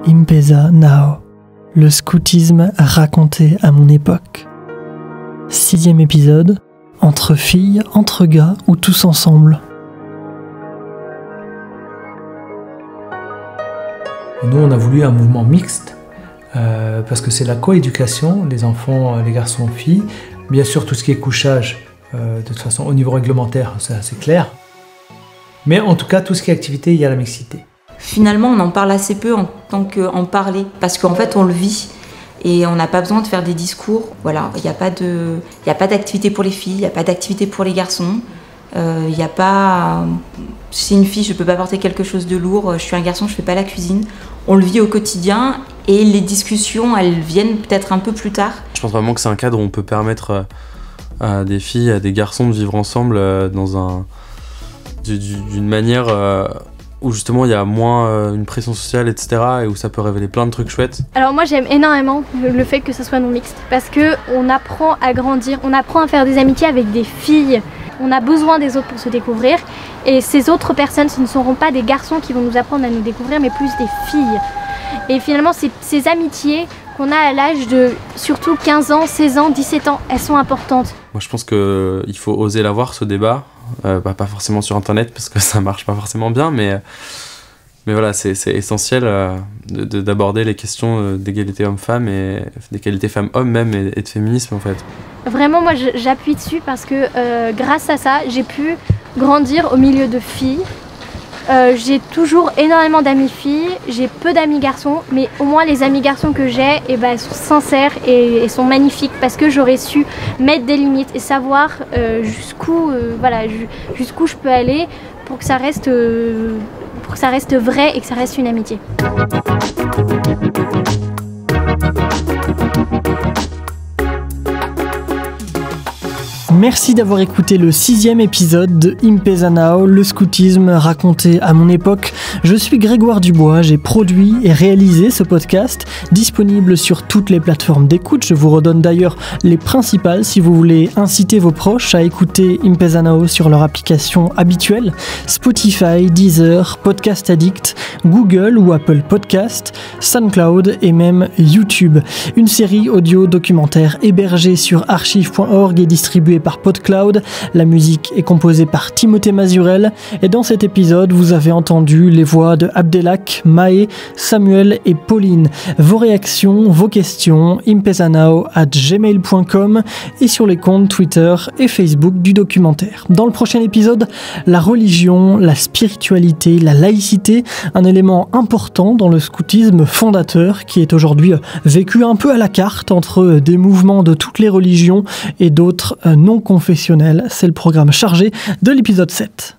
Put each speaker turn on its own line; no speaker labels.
M-Pesa Now, le scoutisme raconté à mon époque. 6e épisode, entre filles, entre gars ou tous ensemble.
Nous, on a voulu un mouvement mixte parce que c'est la coéducation, les enfants, les garçons, filles. Bien sûr, tout ce qui est couchage, de toute façon, au niveau réglementaire, c'est assez clair. Mais en tout cas, tout ce qui est activité, il y a la mixité.
Finalement, on en parle assez peu en tant qu'en parler, parce qu'en fait, on le vit. Et on n'a pas besoin de faire des discours. Voilà, il n'y a pas d'activité pour les filles, il n'y a pas d'activité pour les garçons. Il n'y a pas... Si c'est une fille, je ne peux pas porter quelque chose de lourd. Je suis un garçon, je ne fais pas la cuisine. On le vit au quotidien et les discussions, elles viennent peut-être un peu plus tard.
Je pense vraiment que c'est un cadre où on peut permettre à des filles, à des garçons de vivre ensemble d'une manière où justement il y a moins une pression sociale, etc. et où ça peut révéler plein de trucs chouettes.
Alors moi j'aime énormément le fait que ce soit non mixte parce qu'on apprend à grandir, on apprend à faire des amitiés avec des filles. On a besoin des autres pour se découvrir et ces autres personnes, ce ne seront pas des garçons qui vont nous apprendre à nous découvrir mais plus des filles. Et finalement ces amitiés qu'on a à l'âge de surtout 15 ans, 16 ans, 17 ans, elles sont importantes.
Moi je pense qu'il faut oser l'avoir ce débat, pas forcément sur internet parce que ça marche pas forcément bien mais voilà c'est essentiel d'aborder les questions d'égalité homme-femme et d'égalité femmes-hommes même et de féminisme en fait.
Vraiment moi j'appuie dessus parce que grâce à ça j'ai pu grandir au milieu de filles. J'ai toujours énormément d'amis filles, j'ai peu d'amis garçons, mais au moins les amis garçons que j'ai elles sont sincères et sont magnifiques parce que j'aurais su mettre des limites et savoir jusqu'où je peux aller pour que ça reste vrai et que ça reste une amitié.
Merci d'avoir écouté le 6e épisode de M-Pesa Now, le scoutisme raconté à mon époque. Je suis Grégoire Dubois, j'ai produit et réalisé ce podcast, disponible sur toutes les plateformes d'écoute. Je vous redonne d'ailleurs les principales si vous voulez inciter vos proches à écouter M-Pesa Now sur leur application habituelle, Spotify, Deezer, Podcast Addict, Google ou Apple Podcast, SoundCloud et même YouTube. Une série audio documentaire hébergée sur archive.org et distribuée par PodCloud. La musique est composée par Timothée Mazurel et dans cet épisode vous avez entendu les voix de Abdelak, Maë, Samuel et Pauline. Vos réactions, vos questions, impesanow@gmail.com et sur les comptes Twitter et Facebook du documentaire. Dans le prochain épisode, la religion, la spiritualité, la laïcité, un élément important dans le scoutisme fondateur qui est aujourd'hui vécu un peu à la carte entre des mouvements de toutes les religions et d'autres non confessionnels. C'est le programme chargé de l'épisode 7.